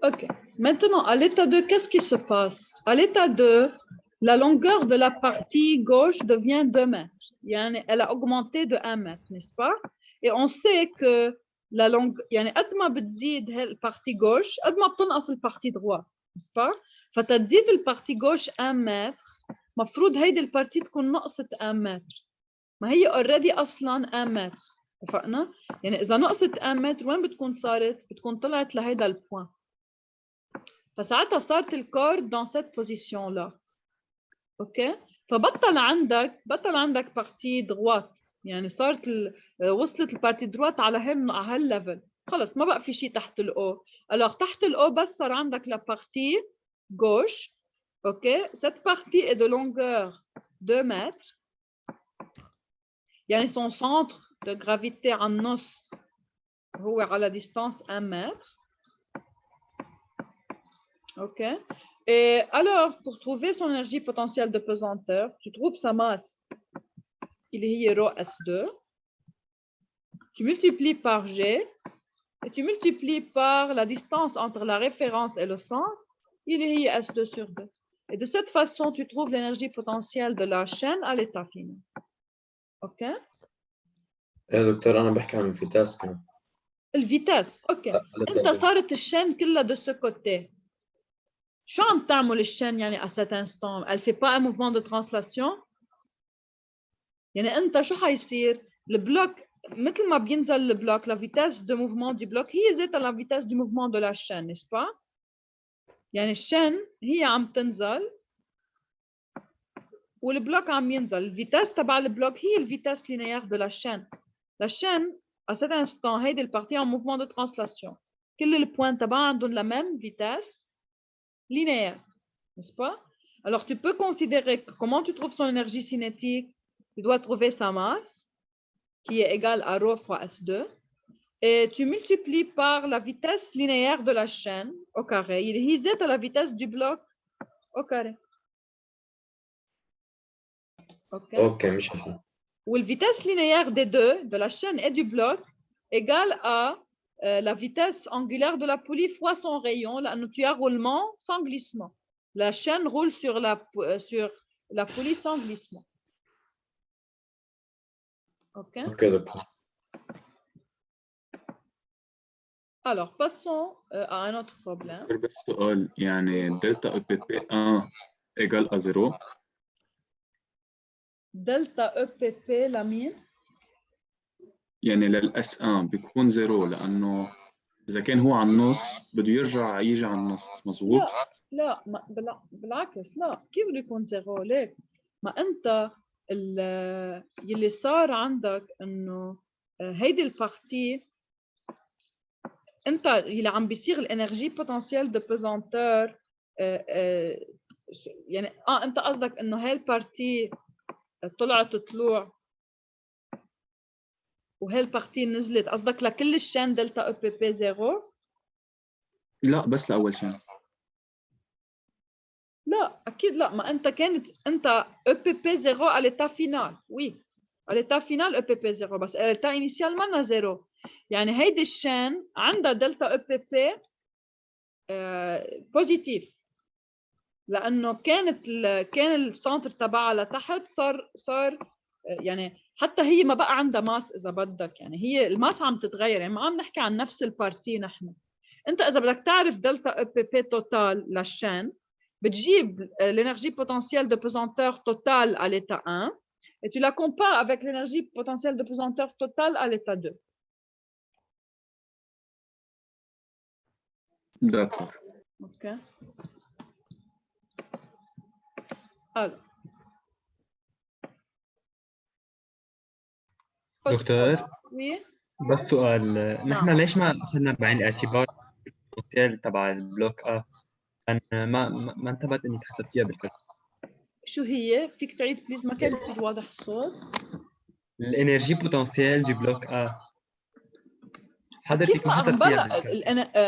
OK. Maintenant, à l'état 2, qu'est-ce qui se passe? À l'état 2, la longueur de la partie gauche devient 2 mètres. Elle a augmenté de 1 mètre, n'est-ce pas? Et on sait que la longue قد ما بتزيد البارتي gauche قد ما بتنقص البارتي droite، n'est-ce pas؟ فتزيد البارتي gauche 1 متر مفروض هيدي البارتي تكون نقصت 1 متر. ما هي اوريدي اصلا 1 متر، اتفقنا؟ يعني اذا نقصت 1 متر وين بتكون صارت؟ بتكون طلعت لهيدا البوان. فساعتها صارت الكورد dans cette position là. اوكي؟ فبطل عندك بارتي دروات، يعني صارت وصلت البارتي دروات على هالليفل، خلص ما بقى في شيء تحت الاو. alors تحت الاو بس صار عندك لا بارتي gauche. اوكي؟ cette partie est de longueur 2 mètres. يعني son centre de gravité عن نص هو على distance 1 mètre. OK. Et alors, pour trouver son énergie potentielle de pesanteur, tu trouves sa masse, il est rho S2. Tu multiplies par G et tu multiplies par la distance entre la référence et le centre, il est S2 sur 2. Et de cette façon, tu trouves l'énergie potentielle de la chaîne à l'état final. OK. يا دكتور أنا بحكي عن الفيتاس كمان. الفيتاس اوكي. انت صارت الشين كلها de ce côté. شو عم تعمل الشين يعني à cet instant؟ elle fait pas un mouvement de translation؟ يعني انت شو حيصير؟ البلوك مثل ما بينزل البلوك la vitesse de mouvement du bloc هي ذاتها la vitesse du mouvement de la chaîne، n'est-ce pas؟ يعني الشين هي عم تنزل والبلوك عم ينزل، الفيتاس تبع البلوك هي الفيتاس linéaire de la chaîne. La chaîne à cet instant هيدي البارتي en mouvement de translation. كل البوان تبعها عندهم la même vitesse linéaire, n'est-ce pas? Alors tu peux considérer que comment tu trouves son énergie cinétique. Tu dois trouver sa masse qui est égale à rho fois S2 et tu multiplies par la vitesse linéaire de la chaîne au carré. Il est à la vitesse du bloc au carré. OK. OK مش عارف. Où la vitesse linéaire des deux, de la chaîne et du bloc, égale à la vitesse angulaire de la poulie fois son rayon, là, tu as roulement sans glissement. La chaîne roule sur la poulie sans glissement. OK. OK دكتور. Alors, passons à un autre problème. بس سؤال، يعني دلتا او بي بي 1 ايجال ا 0. دلتا او بي بي لمين؟ يعني للاس 1 بيكون 0 لانه اذا كان هو على النص بده يرجع يجي على النص، مظبوط؟ لا بالعكس، لا كيف بده يكون 0 ليك؟ ما انت يلي صار عندك انه هيدي البارتي انت يلي عم بيصير الانرجي بوتنسيال دو بيزانتور يعني انت قصدك انه هاي البارتي طلعت طلوع وهي البارتي نزلت، قصدك لكل الشين دلتا او بي بي 0؟ لا بس لاول شيء. لا اكيد لا، ما انت انت او بي بي 0 على l'état final. oui à l'état final او بي بي 0 بس à l'état initial مانا 0. يعني هيدي الشين عندها دلتا او بي بي بوزيتيف لانه كان السنتر تبعها لتحت صار يعني حتى هي ما بقى عندها ماس اذا بدك، يعني هي الماس عم تتغير، يعني ما عم نحكي عن نفس البارتي. نحن انت اذا بدك تعرف دلتا او بي بي توتال للشين بتجيب l'énergie potentielle de pesanteur totale à l'état 1 et tu la compares avec l'énergie potentielle de pesanteur totale à l'état 2. D'accord. OK. Alors. دكتور Oui. بس سؤال، نحن ليش ما اخذنا بعين الاعتبار البوتنسيال تبع البلوك ا؟ انا ما انتبهت انك حسبتيها بالفعل. شو هي؟ فيك تعيد بليز؟ ما كان كثير واضح الصوت. الانرجي بوتنسيال دو بلوك ا حضرتك ما حسبتيها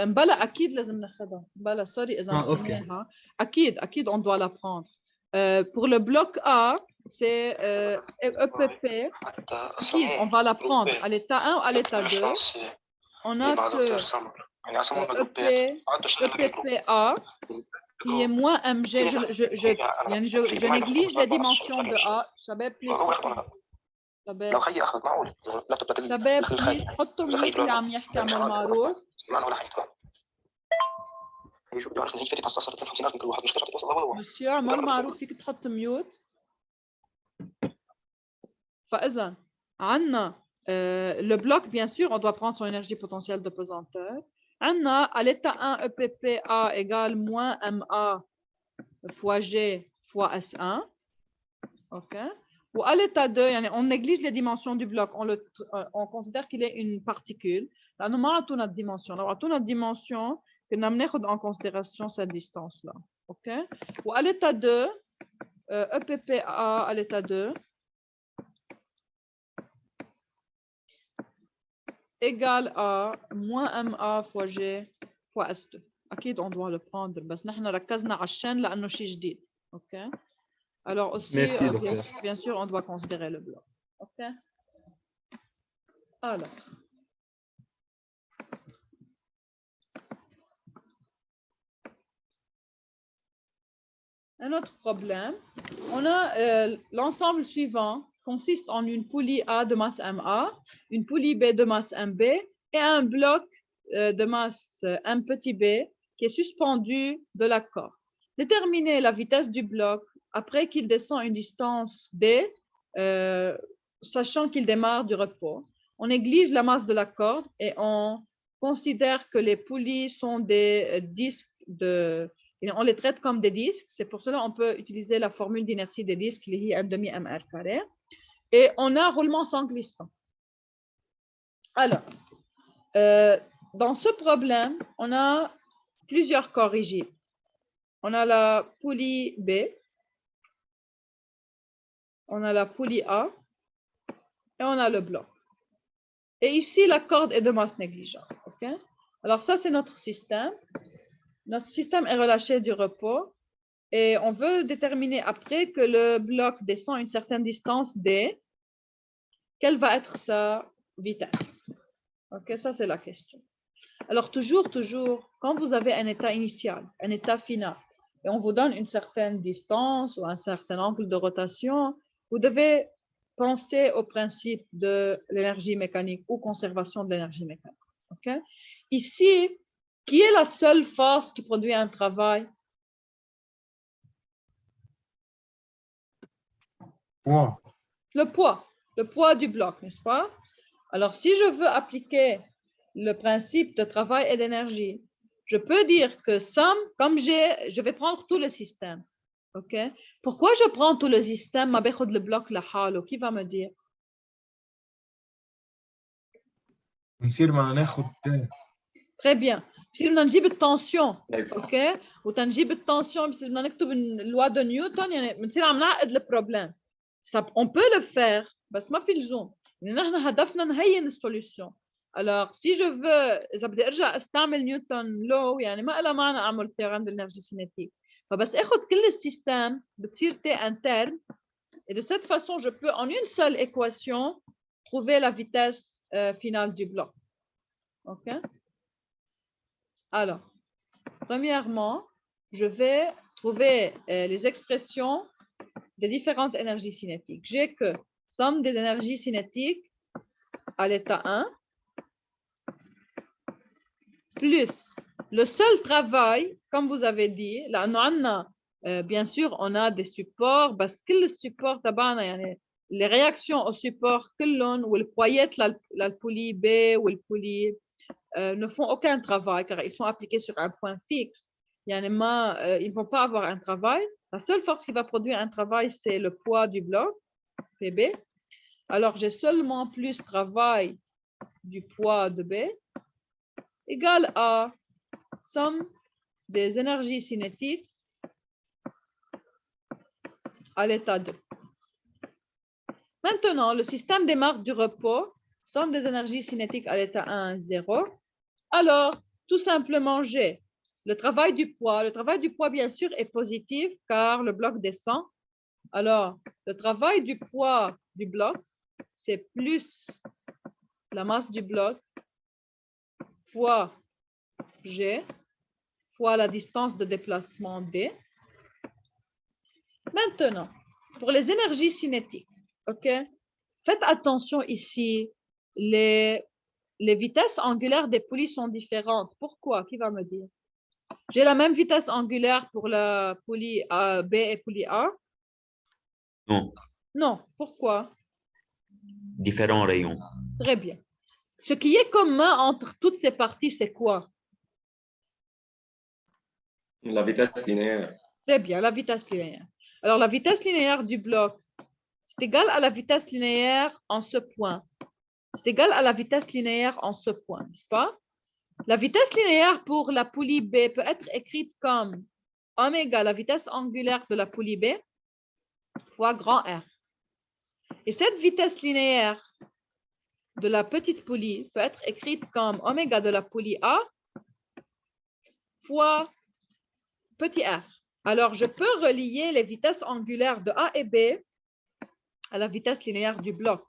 مبلا اكيد لازم ناخذها. مبلا سوري اذا نسيناها. اكيد on doit la prendre. Pour le bloc A, c'est EPP. On va la prendre à l'état 1 ou à l'état 2. On a que يعني اقسمهم EP, بالجروبات عدوا شغل الجروب EPPA qui est moins MG. Je néglige les dimensions de A. شباب هو ياخد وانا لو خيي اخذ معقول اللابتوب بتاعتي شباب بليز حطوا ميوت اللي عم يحكي عمل معروف. ما ولا حاجه هي شو بدي اعرف اذا فاتت على 56000 كل واحد مش كشفت توصل والله مسيو عمل معروف فيك تحط ميوت. فإذا عندنا le bloc, bien sûr, on doit prendre son énergie potentielle de pesanteur. عندنا à l'état 1 EPPA égale moins MA fois G fois S1. OK. Ou à l'état 2, on néglige les dimensions du bloc. On considère qu'il est une particule. Là, nous avons notre dimension. Nous avons notre dimension que nous avons en considération cette distance-là. OK. Ou à l'état 2, EPPA à l'état 2 égale à moins MA fois G fois S2. أكيد on doit le prendre بس نحن ركزنا على الشين لأنه شيء جديد. OK. Alors aussi, Merci, bien sûr, on doit considérer le bloc. OK. Alors. Un autre problème. On a l'ensemble suivant consiste en une poulie A de masse MA, une poulie B de masse MB et un bloc de masse M petit b qui est suspendu de la corde. Déterminer la vitesse du bloc après qu'il descend une distance D, sachant qu'il démarre du repos. On néglige la masse de la corde et on considère que les poulies sont des disques et on les traite comme des disques. C'est pour cela qu'on peut utiliser la formule d'inertie des disques, qui est M'(mr²). Et on a un roulement sans glissant. Alors, dans ce problème, on a plusieurs corps rigides. On a la poulie B, on a la poulie A et on a le bloc. Et ici, la corde est de masse négligeable. Okay? Alors ça, c'est notre système. Notre système est relâché du repos et on veut déterminer après que le bloc descend une certaine distance D, quelle va être sa vitesse. Ok, ça c'est la question. Alors toujours, quand vous avez un état initial, un état final, et on vous donne une certaine distance ou un certain angle de rotation, vous devez penser au principe de l'énergie mécanique ou conservation de l'énergie mécanique. Ok? Ici, qui est la seule force qui produit un travail? Poids. Le poids du bloc, n'est-ce pas? Alors, si je veux appliquer le principe de travail et d'énergie, je peux dire que somme, comme je vais prendre tout le système. OK? Pourquoi je prends tout le système, ma باخد le bloc لحاله? Qui va me dire? نصير ما ناخد Très bien. بصير بدنا نجيب التنسيون. اوكي وتنجيب التنسيون بصير بدنا نكتب اللوا دو نيوتن يعني بنصير عم نعقد البروبليم. On peut le faire بس ما في لزوم. يعني نحن هدفنا نهين السوليوشن. Alors si je veux اذا بدي ارجع استعمل نيوتن لو يعني ما لها معنى اعمل ثيورم دالانرجي سينيتيك. فبس اخذ كل السيستم بتصير تي interne et de cette façon je peux en une seule équation trouver la vitesse finale du bloc. OK? Alors, premièrement, je vais trouver les expressions des différentes énergies cinétiques. J'ai que somme des énergies cinétiques à l'état 1 plus le seul travail, comme vous avez dit, là, bien sûr, on a des supports, parce que le support, les réactions au support, ou le poyet, la poulie B ou le poulie ne font aucun travail car ils sont appliqués sur un point fixe. Ils ne vont pas avoir un travail. La seule force qui va produire un travail, c'est le poids du bloc, PB. Alors, j'ai seulement plus travail du poids de B égale à somme des énergies cinétiques à l'état 2. Maintenant, le système démarre du repos, somme des énergies cinétiques à l'état 1, 0. Alors, tout simplement, j'ai le travail du poids. Le travail du poids, bien sûr, est positif car le bloc descend. Alors, le travail du poids du bloc, c'est plus la masse du bloc fois G fois la distance de déplacement D. Maintenant, pour les énergies cinétiques, ok? Faites attention ici, les vitesses angulaires des poulies sont différentes. Pourquoi? Qui va me dire? J'ai la même vitesse angulaire pour la poulie B et poulie A? Non, Non. Pourquoi? différents rayons. Très bien. Ce qui est commun entre toutes ces parties, c'est quoi? La vitesse linéaire. Très bien, la vitesse linéaire. Alors, la vitesse linéaire du bloc, c'est égal à la vitesse linéaire en ce point. C'est égal à la vitesse linéaire en ce point, n'est-ce pas? La vitesse linéaire pour la poulie B peut être écrite comme oméga, la vitesse angulaire de la poulie B, fois grand R. Et cette vitesse linéaire de la petite poulie peut être écrite comme oméga de la poulie A fois petit r. Alors, je peux relier les vitesses angulaires de A et B à la vitesse linéaire du bloc.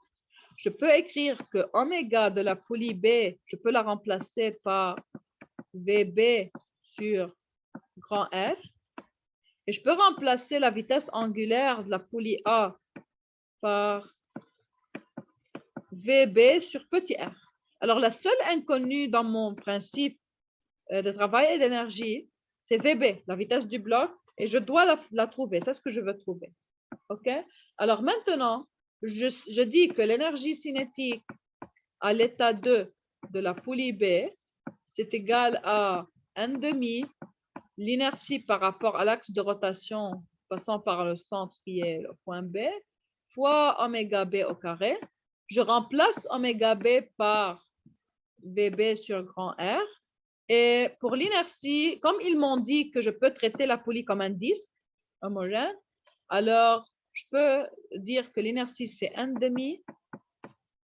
Je peux écrire que oméga de la poulie B, je peux la remplacer par VB sur grand R. Et je peux remplacer la vitesse angulaire de la poulie A par VB sur petit r. Alors, la seule inconnue dans mon principe de travail et d'énergie, c'est VB, la vitesse du bloc, et je dois la trouver. C'est ce que je veux trouver. OK? Alors maintenant, je dis que l'énergie cinétique à l'état 2 de la poulie B, c'est égal à n demi l'inertie par rapport à l'axe de rotation passant par le centre qui est le point B, fois oméga B au carré. Je remplace oméga B par VB sur grand R. Et pour l'inertie, comme ils m'ont dit que je peux traiter la poulie comme un disque homogène, alors je peux dire que l'inertie, c'est n demi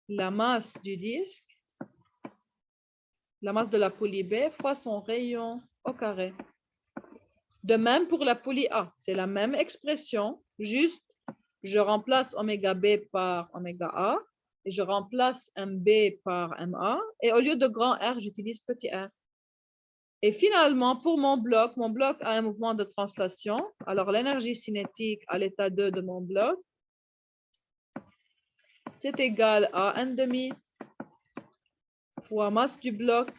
la masse du disque, la masse de la poulie B, fois son rayon au carré. De même pour la poulie A, c'est la même expression, juste je remplace oméga B par oméga A, et je remplace MB par MA, et au lieu de grand R, j'utilise petit r. Et finalement, pour mon bloc a un mouvement de translation. Alors, l'énergie cinétique à l'état 2 de mon bloc, c'est égal à n demi fois masse du bloc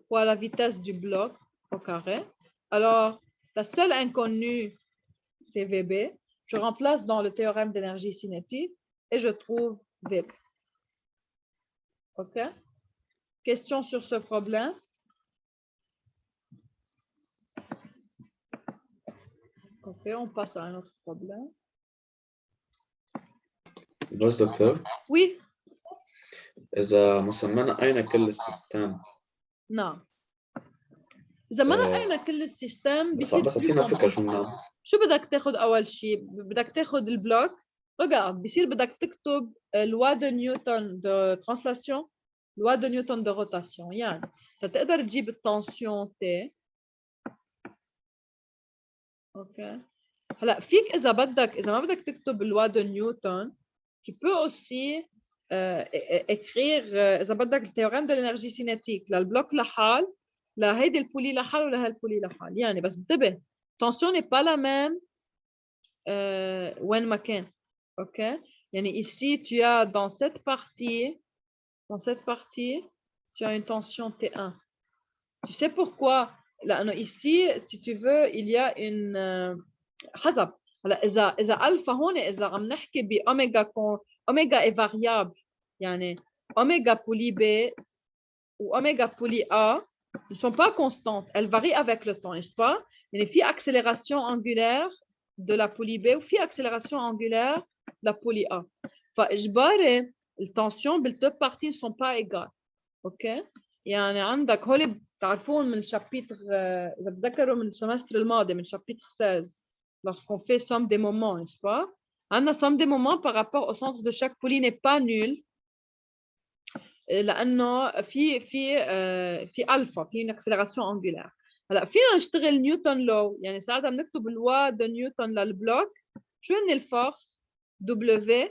fois la vitesse du bloc au carré. Alors, la seule inconnue, c'est VB. Je remplace dans le théorème d'énergie cinétique et je trouve VB. OK? Question sur ce problème? OK, on passe à un autre problème. بس دكتور Oui? إذا مسمانا أين كل السيستم نعم. إذا ما لقينا كل السيستم بس بصير أعطينا plus فكرة شو بنعمل. شو بدك تاخذ أول شيء؟ بدك تاخذ البلوك. Regarde, بصير بدك تكتب loi de Newton de translation, loi de Newton de rotation. يعني تقدر تجيب التنسيون T. OK. هلا فيك إذا ما بدك تكتب loi de Newton, tu peux aussi écrire إذا بدك le théorème de l'énergie cinétique للبلوك لحال لا هيدي البولي لحال ولا هالبولي لحال. يعني بس انتبه tension n'est pas la même وين ما كان. OK. يعني ici tu as dans cette partie tu as une tension T1. Tu sais pourquoi? لأنه ici si tu veux il y a une حسب. هلا إذا ألفا هون إذا عم نحكي بأوميجا أوميجا est variable. يعني أوميجا بولي B ou oméga poulie A ne sont pas constantes. Elles varient avec le temps, n'est-ce pas? Il y a une accélération angulaire de la poulie B ou une accélération angulaire de la poulie A. فإجباري التنسيون بالدو parties ne sont pas égales. OK؟ يعني عندك هول بتعرفون من شابيتر إذا بتذكروا من السمستر الماضي من شابيتر 16 lorsqu'on fait somme des moments, n'est-ce pas? عندنا somme des moments par rapport au centre de chaque poulie n'est pas nul. لانه في الفا في اكسلراسيون انجولار. هلا فينا نشتغل نيوتن لو، يعني ساعتها بنكتب لوا دو نيوتن للبلوك. شو هن الفورس؟ دبليو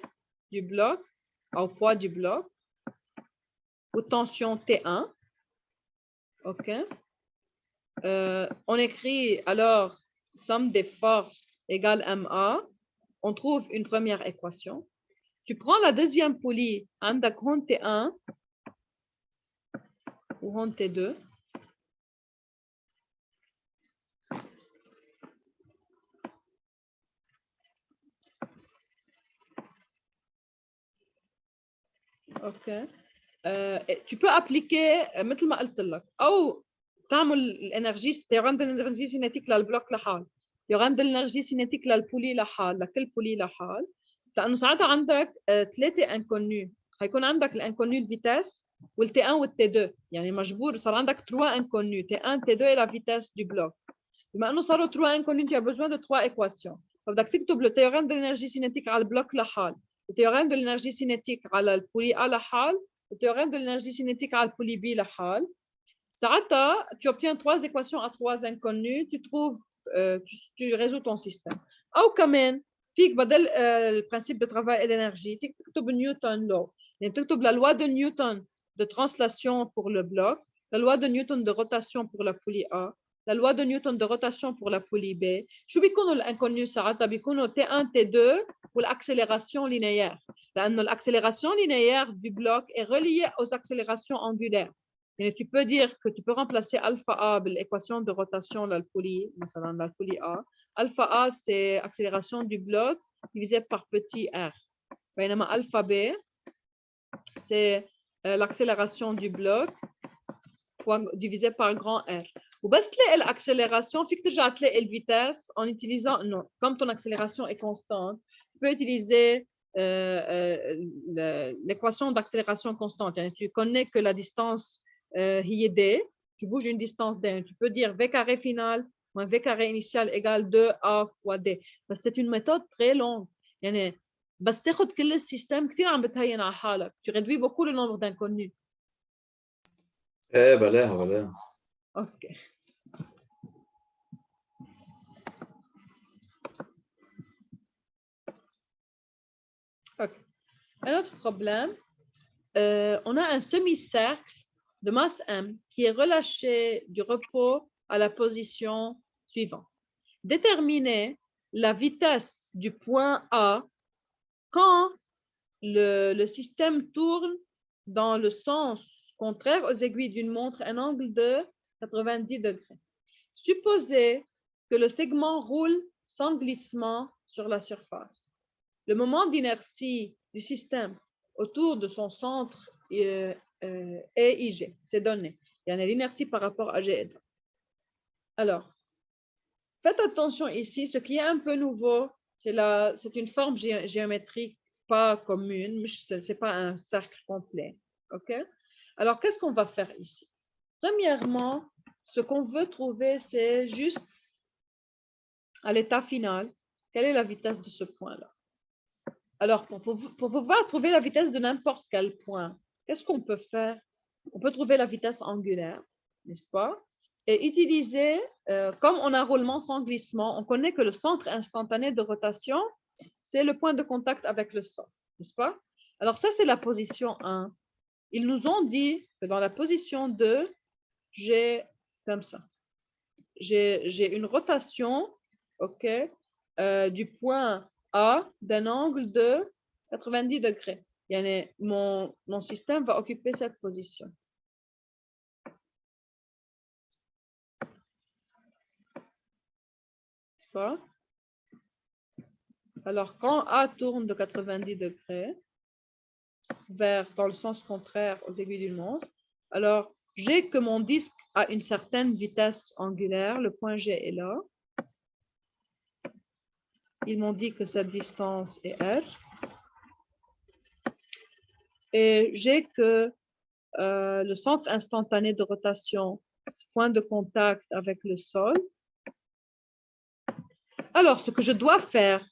du bloc au poids du bloc والتنسيون T1. OK. On écrit alors somme des forces égale MA. On trouve une première équation. Tu prends la deuxième poulie, عندك هون T1 ou هون T2. OK. Tu peux appliquer مثل ما قلت لك أو تعمل الانرجي تيورام الانرجي سينيتيك للبلوك لحال، تيورام الانرجي سينيتيك للبولي لحال، لكل بولي لحال، لأنه ساعتها عندك ثلاثة انكونيو، حيكون عندك الانكونيو الفيتاس والتي 1 والتي 2، يعني مجبور صار عندك 3 انكونيو تي 1 تي 2 et la vitesse du bloc. بما انه صاروا 3 انكونيو tu as besoin de 3 équations. فبدك تكتب le théorème de l'énergie cinétique على البلوك لحال، le théorème de l'énergie cinétique على البولي A لحال، le théorème de l'énergie cinétique على البولي B لحال. ساعتها tu obtiens 3 équations à 3 inconnues, tu trouves tu résous ton système. او كمان فيك بدل البرنسيب de travail et d'énergie فيك تكتب نيوتن لو، يعني تكتب la loi de Newton de translation pour le bloc, la loi de Newton de rotation pour la poulie A, la loi de Newton de rotation pour la poulie B. شو بيكونوا الانكونيو ساعتها؟ بيكونوا T1 T2 والاكسلération linéaire، لانه l'accélération linéaire du bloc est reliée aux accélérations angulaires. Et tu peux dire que tu peux remplacer alpha A par l'équation de rotation de la poulie, la poulie A. Alpha A, c'est accélération du bloc divisé par petit r. Alpha B, c'est l'accélération du bloc divisé par grand R. Ou bien l'accélération, tu peux utiliser la vitesse en utilisant, non, comme ton accélération est constante, tu peux utiliser l'équation d'accélération constante. Tu connais que la distance D, tu bouges une distance d, tu peux dire V carré final moins V carré initial égale 2A fois D. C'est une méthode très longue. يعني بس تاخد كل السيستم كثير عم بتهين على حالك. Tu réduis beaucoup le nombre d'inconnus. ايه بلاها. OK. OK. Un autre problème, on a un semi-cercle de masse M qui est relâché du repos à la position suivante. Déterminez la vitesse du point A quand le système tourne dans le sens contraire aux aiguilles d'une montre à un angle de 90 degrés. Supposez que le segment roule sans glissement sur la surface. Le moment d'inertie du système autour de son centre est IG, c'est donné. Il y en a l'inertie par rapport à G. Alors, faites attention ici, ce qui est un peu nouveau, c'est une forme géométrique pas commune, ce n'est pas un cercle complet. OK? Alors, qu'est-ce qu'on va faire ici? Premièrement, ce qu'on veut trouver, c'est juste à l'état final, quelle est la vitesse de ce point-là? Alors, pour pouvoir trouver la vitesse de n'importe quel point, qu'est-ce qu'on peut faire? On peut trouver la vitesse angulaire, n'est-ce pas? Et utiliser, comme on a un roulement sans glissement, on connaît que le centre instantané de rotation, c'est le point de contact avec le sol, n'est-ce pas? Alors ça, c'est la position 1. Ils nous ont dit que dans la position 2, j'ai comme ça. J'ai une rotation, OK, du point A d'un angle de 90 degrés. Yani, mon système va occuper cette position. Pas? Alors, quand A tourne de 90 degrés dans le sens contraire aux aiguilles d'une montre, alors j'ai que mon disque a une certaine vitesse angulaire, le point G est là. Ils m'ont dit que cette distance est R. Et j'ai que le centre instantané de rotation, point de contact avec le sol. Alors, ce que je dois faire,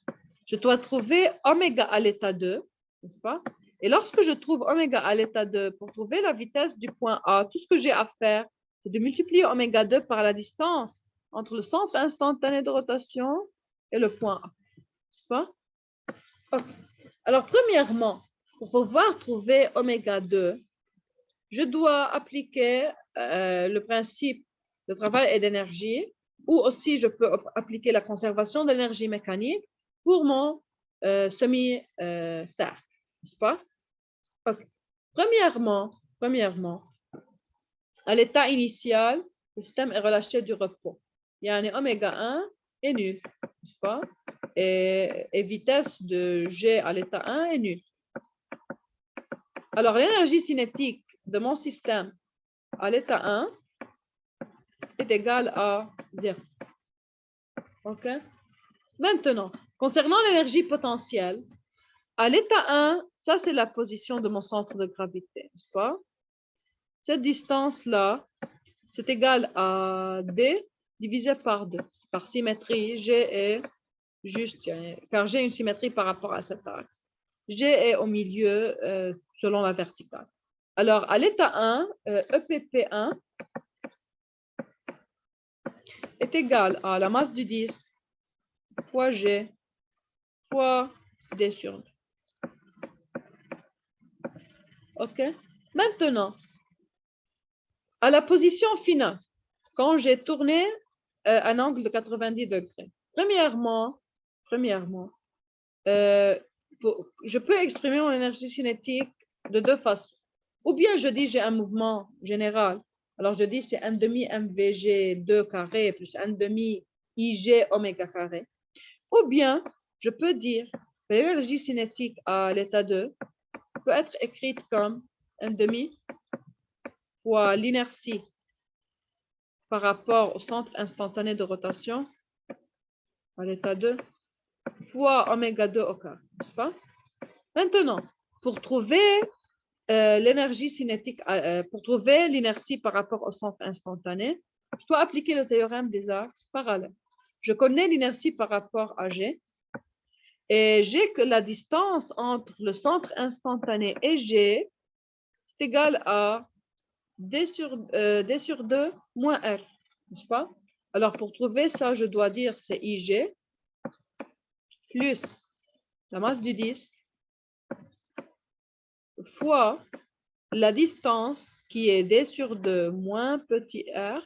je dois trouver oméga à l'état 2, n'est-ce pas? Et lorsque je trouve oméga à l'état 2, pour trouver la vitesse du point A, tout ce que j'ai à faire, c'est de multiplier oméga 2 par la distance entre le centre instantané de rotation et le point A, n'est-ce pas? Okay. Alors, premièrement, pour pouvoir trouver oméga 2, je dois appliquer le principe de travail et d'énergie, ou aussi je peux appliquer la conservation d'énergie mécanique pour mon semi-cercle, n'est-ce pas? Okay. Premièrement, à l'état initial, le système est relâché du repos. Il y a un oméga 1 est nul, n'est-ce pas? Et vitesse de G à l'état 1 est nulle. Alors, l'énergie cinétique de mon système à l'état 1 est égale à 0. OK? Maintenant, concernant l'énergie potentielle, à l'état 1, ça c'est la position de mon centre de gravité, n'est-ce pas? Cette distance-là, c'est égal à D divisé par 2. Par symétrie, G est juste, car j'ai une symétrie par rapport à cet axe. G est au milieu selon la verticale. Alors, à l'état 1, EPP1 est égal à la masse du disque fois G fois D sur 2. OK? Maintenant, à la position finale, quand j'ai tourné un angle de 90 degrés, premièrement, je peux exprimer mon énergie cinétique de deux façons. Ou bien je dis j'ai un mouvement général. Alors je dis c'est 1 demi mvg 2 carré plus 1 demi ig oméga carré. Ou bien je peux dire que l'énergie cinétique à l'état 2 peut être écrite comme 1 demi fois l'inertie par rapport au centre instantané de rotation à l'état 2 fois oméga 2 au carré, n'est-ce pas? Maintenant, pour trouver l'énergie cinétique, pour trouver l'inertie par rapport au centre instantané, je dois appliquer le théorème des axes parallèles. Je connais l'inertie par rapport à G et j'ai que la distance entre le centre instantané et G est égale à D sur 2 moins R, n'est-ce pas? Alors, pour trouver ça, je dois dire c'est IG plus la masse du disque fois la distance qui est D sur 2 moins petit r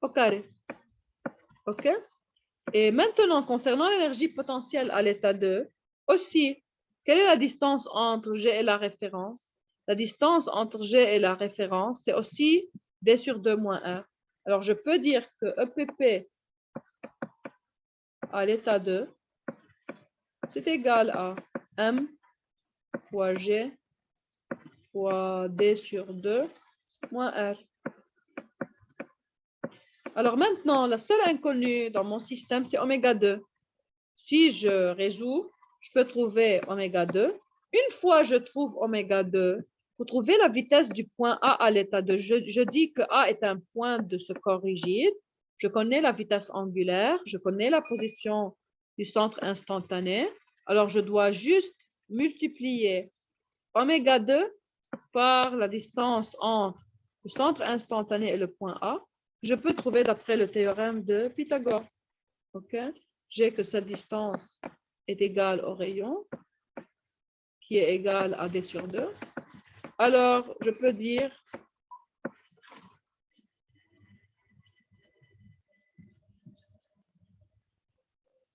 au carré. OK? Et maintenant, concernant l'énergie potentielle à l'état 2, aussi, quelle est la distance entre G et la référence? La distance entre G et la référence, c'est aussi D sur 2 moins R. Alors, je peux dire que EPP à l'état 2, c'est égal à M fois G fois D sur 2 moins R. Alors maintenant, la seule inconnue dans mon système, c'est oméga 2. Si je résous, je peux trouver oméga 2. Une fois je trouve oméga 2, pour trouver la vitesse du point A à l'état 2, je dis que A est un point de ce corps rigide. Je connais la vitesse angulaire, je connais la position du centre instantané. Alors, je dois juste multiplier oméga 2 par la distance entre le centre instantané et le point A. Je peux trouver d'après le théorème de Pythagore. OK? J'ai que cette distance est égale au rayon, qui est égal à D sur 2. Alors, je peux dire